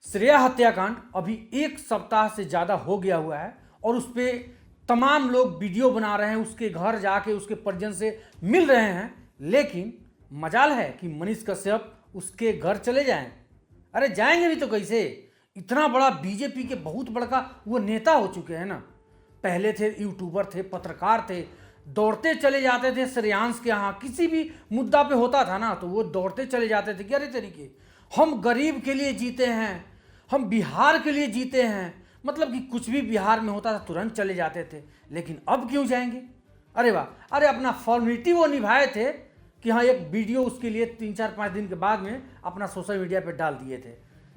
श्रेया हत्याकांड अभी एक सप्ताह से ज़्यादा हो गया हुआ है और उस पर तमाम लोग वीडियो बना रहे हैं, उसके घर जाके उसके परिजन से मिल रहे हैं। लेकिन मजाल है कि मनीष कश्यप उसके घर चले जाएं। अरे जाएंगे भी तो कैसे? इतना बड़ा बीजेपी के बहुत बड़ा वो नेता हो चुके हैं ना। पहले थे यूट्यूबर, थे पत्रकार, थे, दौड़ते चले जाते थे श्रेयांश के यहाँ। किसी भी मुद्दा पे होता था ना तो वो दौड़ते चले जाते थे कि अरे तरीके हम गरीब के लिए जीते हैं, हम बिहार के लिए जीते हैं। मतलब कि कुछ भी बिहार में होता था तुरंत चले जाते थे। लेकिन अब क्यों जाएंगे? अरे वाह, अरे अपना फॉर्मेलिटी वो निभाए थे कि हाँ एक वीडियो उसके लिए 3-4-5 दिन के बाद में अपना सोशल मीडिया पे डाल दिए थे।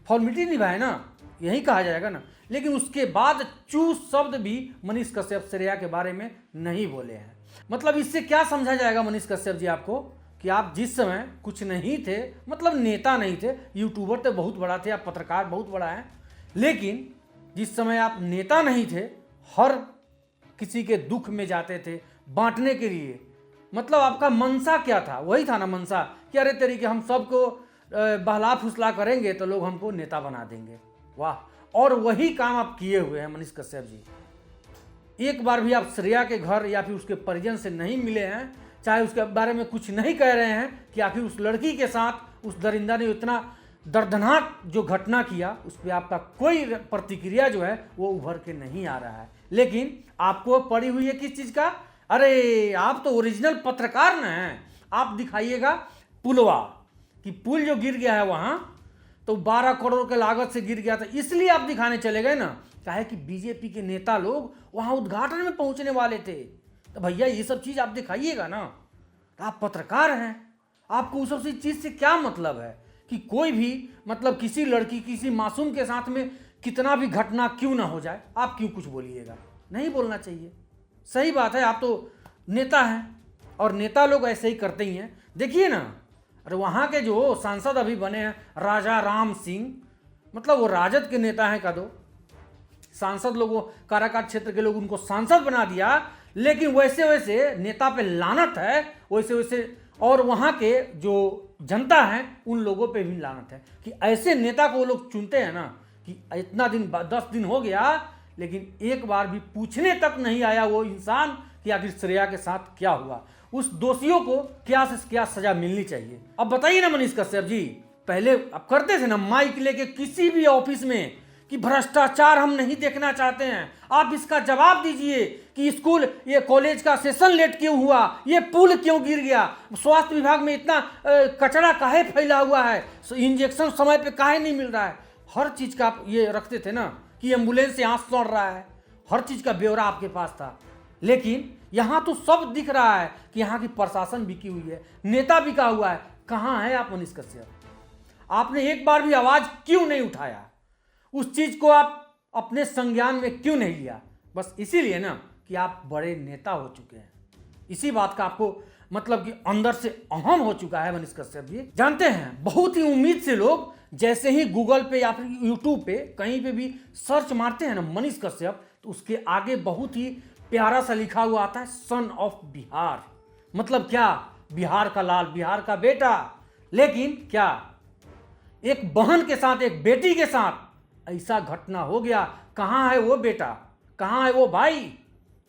फॉर्मेलिटी निभाए ना, यही कहा जाएगा ना। लेकिन उसके बाद चू शब्द भी मनीष कश्यप श्रेया के बारे में नहीं बोले हैं। मतलब इससे क्या समझा जाएगा मनीष कश्यप जी आपको कि आप जिस समय कुछ नहीं थे, मतलब नेता नहीं थे, यूट्यूबर तो बहुत बड़ा थे, आप पत्रकार बहुत बड़ा है, लेकिन जिस समय आप नेता नहीं थे, हर किसी के दुख में जाते थे बांटने के लिए। मतलब आपका मनसा क्या था? वही था ना मनसा कि अरे तरीके हम सबको बहला फुसला करेंगे तो लोग हमको नेता बना देंगे। वाह, और वही काम आप किए हुए हैं मनीष कश्यप जी। एक बार भी आप श्रेया के घर या फिर उसके परिजन से नहीं मिले हैं, चाहे उसके बारे में कुछ नहीं कह रहे हैं कि आखिर उस लड़की के साथ उस दरिंदा ने इतना दर्दनाक जो घटना किया उस पर आपका कोई प्रतिक्रिया जो है वो उभर के नहीं आ रहा है। लेकिन आपको पड़ी हुई है किस चीज़ का? अरे आप तो ओरिजिनल पत्रकार न हैं। आप दिखाइएगा पुलवा कि पुल जो गिर गया है वहाँ तो 12 करोड़ के लागत से गिर गया था, इसलिए आप दिखाने चले गए ना। काहे कि बीजेपी के नेता लोग वहाँ उद्घाटन में पहुँचने वाले थे। तो भैया ये सब चीज़ आप दिखाइएगा ना। आप पत्रकार हैं, आपको उस सब चीज़ से क्या मतलब है कि कोई भी मतलब किसी लड़की किसी मासूम के साथ में कितना भी घटना क्यों ना हो जाए, आप क्यों कुछ बोलिएगा? नहीं बोलना चाहिए। सही बात है, आप तो नेता हैं और नेता लोग ऐसे ही करते ही हैं। देखिए ना, अरे वहाँ के जो सांसद अभी बने हैं राजा राम सिंह, मतलब वो राजद के नेता हैं का दो सांसद लोगों, काराकाट क्षेत्र के लोग उनको सांसद बना दिया। लेकिन वैसे वैसे नेता पे लानत है, वैसे वैसे और वहाँ के जो जनता है उन लोगों पे भी लानत है कि ऐसे नेता को वो लोग चुनते हैं ना कि इतना दिन 10 दिन हो गया लेकिन एक बार भी पूछने तक नहीं आया वो इंसान कि आखिर श्रेया के साथ क्या हुआ, उस दोषियों को क्या से क्या सजा मिलनी चाहिए। अब बताइए ना मनीष कश्यप जी, पहले आप करते थे ना माइक लेके किसी भी ऑफिस में कि भ्रष्टाचार हम नहीं देखना चाहते हैं, आप इसका जवाब दीजिए कि स्कूल ये कॉलेज का सेशन लेट क्यों हुआ, ये पुल क्यों गिर गया, स्वास्थ्य विभाग में इतना कचरा काहे फैला हुआ है, इंजेक्शन समय पे काहे नहीं मिल रहा है। हर चीज़ का आप ये रखते थे ना कि एम्बुलेंस यहाँ सड़ रहा है, हर चीज़ का ब्यौरा आपके पास था। लेकिन यहाँ तो सब दिख रहा है कि यहाँ की प्रशासन बिकी हुई है, नेता बिका हुआ है। कहाँ है आप मनीष कश्यप? आपने एक बार भी आवाज़ क्यों नहीं उठाया? उस चीज़ को आप अपने संज्ञान में क्यों नहीं लिया? बस इसीलिए ना कि आप बड़े नेता हो चुके हैं। इसी बात का आपको मतलब कि अंदर से अहम हो चुका है मनीष कश्यप जी। जानते हैं बहुत ही उम्मीद से लोग जैसे ही गूगल पे या फिर यूट्यूब पे कहीं पे भी सर्च मारते हैं ना मनीष कश्यप, तो उसके आगे बहुत ही प्यारा सा लिखा हुआ आता है सन ऑफ बिहार। मतलब क्या? बिहार का लाल, बिहार का बेटा। लेकिन क्या एक बहन के साथ, एक बेटी के साथ ऐसा घटना हो गया? कहाँ है वो बेटा, कहाँ है वो भाई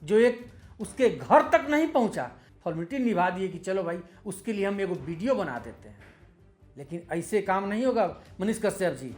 जो एक उसके घर तक नहीं पहुंचा? फॉर्मेलिटी निभा दिए कि चलो भाई उसके लिए हम एगो वीडियो बना देते हैं। लेकिन ऐसे काम नहीं होगा मनीष कश्यप जी।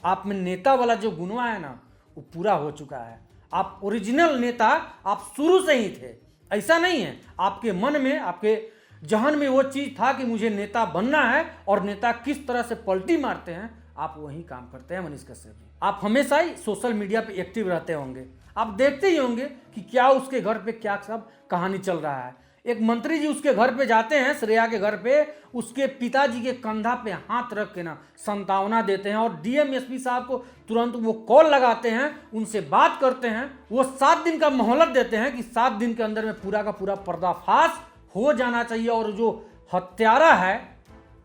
आप में नेता वाला जो गुणवा है ना वो पूरा हो चुका है। आप ओरिजिनल नेता आप शुरू से ही थे, ऐसा नहीं है आपके मन में, आपके जहन में वो चीज़ था कि मुझे नेता बनना है और नेता किस तरह से पलटी मारते हैं आप वही काम करते हैं मनीष कश्यप जी। आप हमेशा ही सोशल मीडिया पे एक्टिव रहते होंगे, आप देखते ही होंगे कि क्या उसके घर पे क्या सब कहानी चल रहा है। एक मंत्री जी उसके घर पे जाते हैं, श्रेया के घर पे, उसके पिताजी के कंधा पे हाथ रख के ना सांत्वना देते हैं और डीएम एसपी साहब को तुरंत वो कॉल लगाते हैं, उनसे बात करते हैं। वो 7 दिन का मोहलत देते हैं कि 7 दिन के अंदर में पूरा का पूरा पर्दाफाश हो जाना चाहिए और जो हत्यारा है,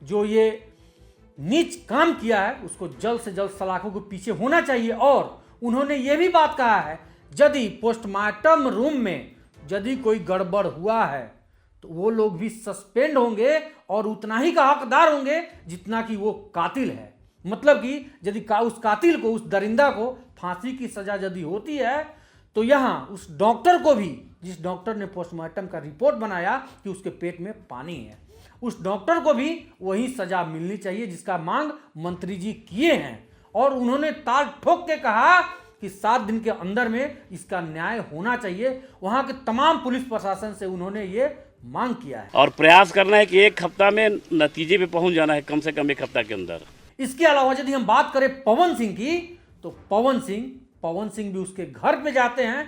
जो ये नीच काम किया है, उसको जल्द से जल्द सलाखों के पीछे होना चाहिए। और उन्होंने ये भी बात कहा है यदि पोस्टमार्टम रूम में यदि कोई गड़बड़ हुआ है तो वो लोग भी सस्पेंड होंगे और उतना ही का हकदार होंगे जितना कि वो कातिल है। मतलब कि यदि उस कातिल को, उस दरिंदा को फांसी की सजा यदि होती है तो यहाँ उस डॉक्टर को भी, जिस डॉक्टर ने पोस्टमार्टम का रिपोर्ट बनाया कि उसके पेट में पानी है, उस डॉक्टर को भी वही सजा मिलनी चाहिए जिसका मांग मंत्री जी किए हैं। और उन्होंने ताल ठोक के कहा कि 7 दिन के अंदर में इसका न्याय होना चाहिए। वहां के तमाम पुलिस प्रशासन से उन्होंने ये मांग किया है और प्रयास करना है कि 1 हफ्ता में नतीजे पे पहुंच जाना है, कम से कम 1 हफ्ता के अंदर। इसके अलावा यदि हम बात करें पवन सिंह की, तो पवन सिंह भी उसके घर पे जाते हैं,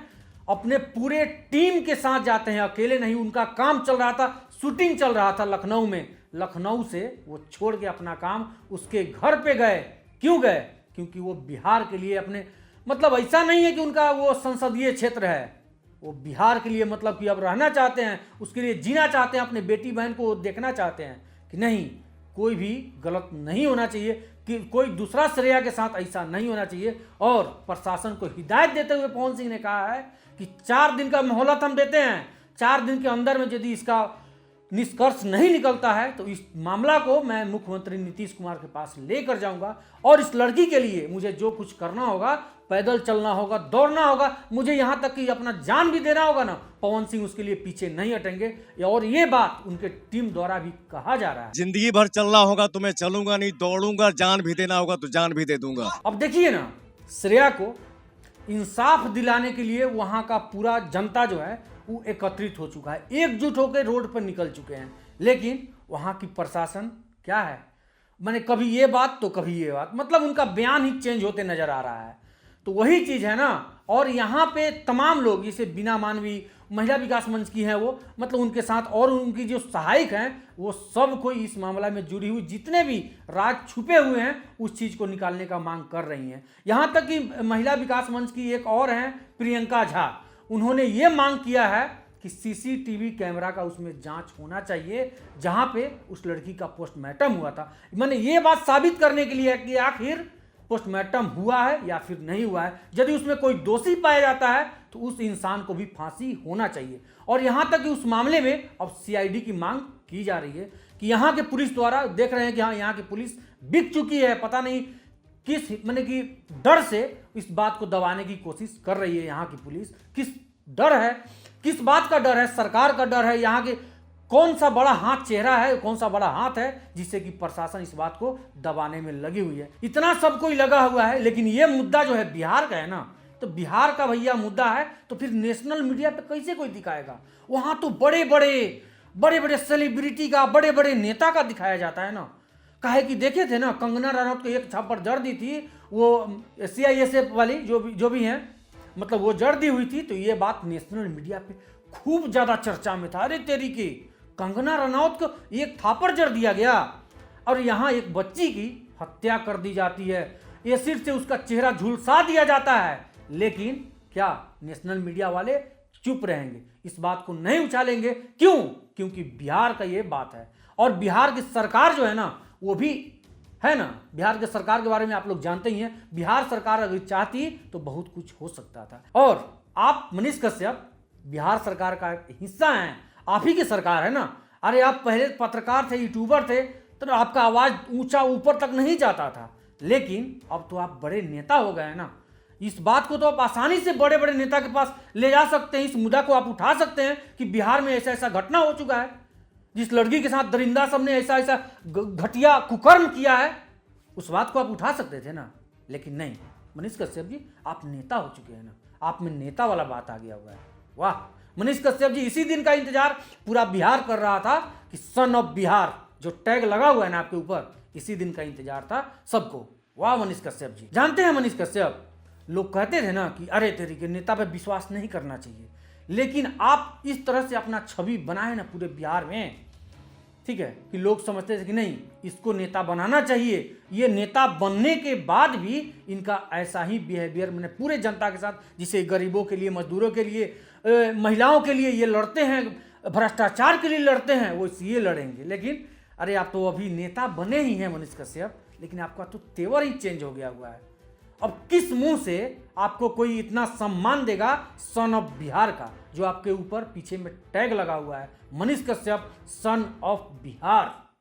अपने पूरे टीम के साथ जाते हैं, अकेले नहीं। उनका काम चल रहा था, शूटिंग चल रहा था लखनऊ में। लखनऊ से वो छोड़ के अपना काम उसके घर पे गए। क्यों गए? क्योंकि वो बिहार के लिए अपने, मतलब ऐसा नहीं है कि उनका वो संसदीय क्षेत्र है, वो बिहार के लिए मतलब कि अब रहना चाहते हैं, उसके लिए जीना चाहते हैं, अपने बेटी बहन को देखना चाहते हैं कि नहीं, कोई भी गलत नहीं होना चाहिए, कि कोई दूसरा श्रेया के साथ ऐसा नहीं होना चाहिए। और प्रशासन को हिदायत देते हुए पवन सिंह ने कहा है कि 4 दिन का मोहलत हम देते हैं, 4 दिन के अंदर में यदि इसका निष्कर्ष नहीं निकलता है तो इस मामला को मैं मुख्यमंत्री नीतीश कुमार के पास लेकर जाऊंगा और इस लड़की के लिए मुझे जो कुछ करना होगा, पैदल चलना होगा, दौड़ना होगा, मुझे यहां तक कि अपना जान भी देना होगा ना, पवन सिंह उसके लिए पीछे नहीं हटेंगे। और ये बात उनके टीम द्वारा भी कहा जा रहा है। जिंदगी भर चलना होगा तो मैं चलूंगा नहीं, दौड़ूंगा, जान भी देना होगा तो जान भी दे दूंगा। अब देखिए ना, श्रेया को इंसाफ दिलाने के लिए वहां का पूरा जनता जो है वो एकत्रित हो चुका है, एकजुट होकर रोड पर निकल चुके हैं। लेकिन वहां की प्रशासन क्या है, मैंने कभी ये बात तो कभी ये बात, मतलब उनका बयान ही चेंज होते नजर आ रहा है। तो वही चीज है ना। और यहाँ पे तमाम लोग, जैसे बीना मानवी, महिला विकास मंच की हैं वो, मतलब उनके साथ और उनकी जो सहायक हैं, वो सब कोई इस मामला में जुड़ी हुई जितने भी राज छुपे हुए हैं उस चीज को निकालने का मांग कर रही हैं। यहाँ तक कि महिला विकास मंच की एक और हैं प्रियंका झा, उन्होंने ये मांग किया है कि सीसीटीवी कैमरा का उसमें जांच होना चाहिए जहां पे उस लड़की का पोस्टमार्टम हुआ था। मैंने ये बात साबित करने के लिए कि आखिर पोस्टमार्टम हुआ है या फिर नहीं हुआ है। यदि उसमें कोई दोषी पाया जाता है तो उस इंसान को भी फांसी होना चाहिए। और यहां तक कि उस मामले में अब सीआईडी की मांग की जा रही है कि यहाँ के पुलिस द्वारा, देख रहे हैं कि हाँ, यहाँ की पुलिस बिक चुकी है, पता नहीं किस मैंने कि डर से इस बात को दबाने की कोशिश कर रही है। यहाँ की पुलिस किस डर है, किस बात का डर है? सरकार का डर है? यहाँ के कौन सा बड़ा हाथ चेहरा है, कौन सा बड़ा हाथ है जिससे कि प्रशासन इस बात को दबाने में लगी हुई है? इतना सब कोई लगा हुआ है। लेकिन ये मुद्दा जो है बिहार का है ना, तो बिहार का भैया मुद्दा है, तो फिर नेशनल मीडिया पे कैसे कोई दिखाएगा? वहां तो बड़े बड़े सेलिब्रिटी का, बड़े बड़े नेता का दिखाया जाता है ना। काहे कि देखे थे ना, कंगना रनौत को एक छाप पर जड़ दी थी, वो CISF वाली जो भी हैं, मतलब वो जड़ दी हुई थी। तो ये बात नेशनल मीडिया पे खूब ज्यादा चर्चा में था। अरे तेरी की, कंगना रनौत को एक थापर जड़ दिया गया और यहाँ एक बच्ची की हत्या कर दी जाती है, एसिड से उसका चेहरा झुलसा दिया जाता है। लेकिन क्या नेशनल मीडिया वाले चुप रहेंगे, इस बात को नहीं उछालेंगे? क्यों? क्योंकि बिहार का ये बात है। और बिहार की सरकार जो है ना, वो भी है ना, बिहार के सरकार के बारे में आप लोग जानते ही हैं। बिहार सरकार अगर चाहती तो बहुत कुछ हो सकता था। और आप मनीष कश्यप बिहार सरकार का एक हिस्सा हैं, आप ही की सरकार है ना। अरे आप पहले पत्रकार थे, यूट्यूबर थे, तो आपका आवाज ऊंचा ऊपर तक नहीं जाता था। लेकिन अब तो आप बड़े नेता हो गए हैं ना, इस बात को तो आप आसानी से बड़े बड़े नेता के पास ले जा सकते हैं। इस मुद्दा को आप उठा सकते हैं कि बिहार में ऐसा ऐसा घटना हो चुका है, जिस लड़की के साथ दरिंदा सब ने ऐसा ऐसा घटिया कुकर्म किया है, उस बात को आप उठा सकते थे ना। लेकिन नहीं, मनीष कश्यप जी आप नेता हो चुके हैं ना, आप में नेता वाला बात आ गया हुआ है। वाह मनीष कश्यप जी, इसी दिन का इंतजार पूरा बिहार कर रहा था कि सन ऑफ बिहार जो टैग लगा हुआ है ना आपके ऊपर, इसी दिन का इंतजार था सबको। वाह मनीष कश्यप जी। जानते हैं मनीष कश्यप, लोग कहते थे ना कि अरे तेरी के नेता पे विश्वास नहीं करना चाहिए, लेकिन आप इस तरह से अपना छवि बनाए ना पूरे बिहार में, ठीक है, कि लोग समझते थे कि नहीं इसको नेता बनाना चाहिए। ये नेता बनने के बाद भी इनका ऐसा ही बिहेवियर, मैंने पूरे जनता के साथ, जिसे गरीबों के लिए, मजदूरों के लिए, महिलाओं के लिए ये लड़ते हैं, भ्रष्टाचार के लिए लड़ते हैं, वो इसलिए लड़ेंगे। लेकिन अरे आप तो अभी नेता बने ही हैं मनीष कश्यप, लेकिन आपका तो तेवर ही चेंज हो गया हुआ है। अब किस मुंह से आपको कोई इतना सम्मान देगा सन ऑफ बिहार का, जो आपके ऊपर पीछे में टैग लगा हुआ है, मनीष कश्यप सन ऑफ बिहार।